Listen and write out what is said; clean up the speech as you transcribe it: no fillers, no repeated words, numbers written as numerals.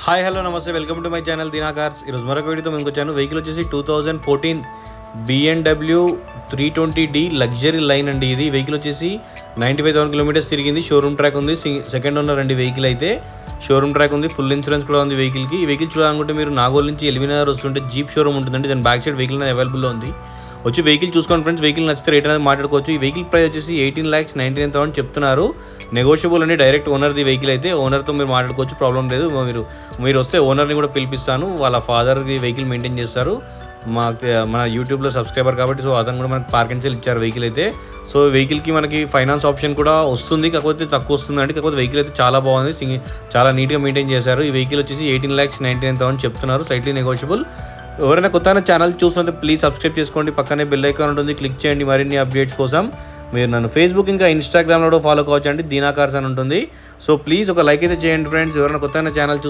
Hi hello నమస్తే, welcome to my channel Deena cars. ఈరోజు మరొక వీడియోతో ముందుకు వచ్చాను. వెహికల్ వచ్చేసి 2014 BMW 320D లగ్జరీ లైన్ అండి. ఇది వెహికల్ వచ్చేసి 95,000 కిలోమీటర్స్ తిరిగింది. షోరూమ్ ట్రాక్ ఉంది. సెకండ్ ఓనర్ అండి వెహికల్ అయితే. షోరూమ్ ట్రాక్ ఉంది, ఫుల్ ఇన్సూరెన్స్ కూడా ఉంది వెహికల్కి. ఈ వెహికల్ చూడాలనుకుంటే మీరు నాగోల్ నుంచి ఎల్బీనగర్ వస్తుంటే జీప్ షోరూమ్ ఉంటుందండి. దాని బ్యాక్ సైడ్ వెహికల్ అనేది అవైలబుల్లో ఉంది. వచ్చి వెహికల్ చూసుకోండి ఫ్రెండ్స్. వెహికల్ నచ్చితే రేట్ అనేది మాట్లాడుకోవచ్చు. ఈ వెహికల్ ప్రైస్ వచ్చేసి 18,99,000 చెప్తున్నారు. నెగోషియబుల్ అండి. డైరెక్ట్ ఓనర్ది వెహికల్ అయితే. ఓనర్తో మీరు మాట్లాడుకోవచ్చు, ప్రాబ్లం లేదు. మీరు వస్తే ఓనర్ని కూడా పిలిపిస్తాను. వాళ్ళ ఫాదర్ది వెహికల్ మెయింటైన్ చేస్తారు. మన యూట్యూబ్లో సబ్స్క్రైబర్ కాబట్టి సో అతను కూడా మనకి పార్క్ అండ్ సేల్ ఇచ్చారు వెహికల్ అయితే. సో వెహికల్కి మనకి ఫైనాన్స్ ఆప్షన్ కూడా వస్తుంది, కాకపోతే తక్కువ వస్తుందండి. కాకపోతే వెహికల్ అయితే చాలా బాగుంది, చాలా నీట్గా మెయింటైన్ చేశారు. ఈ వెహికల్ వచ్చేసి 18,99,000 చెప్తున్నారు. Slightly negotiable. ఎవరైనా కొత్త ఛానల్ చూస్తుంటే ప్లీజ్ సబ్స్క్రైబ్ చేసుకోండి. పక్కనే బెల్ ఐకాన్ ఉంటుంది, క్లిక్ చేయండి మరిన్ని అప్డేట్స్ కోసం. మీరు నన్ను ఫేస్బుక్ ఇంకా ఇన్స్టాగ్రామ్లో ఫాలో కావచ్చు అండి, దీనా కార్స్ అని ఉంటుంది. సో ప్లీజ్ ఒక లైక్ అయితే చేయండి ఫ్రెండ్స్. ఎవరైనా కొత్త ఛానల్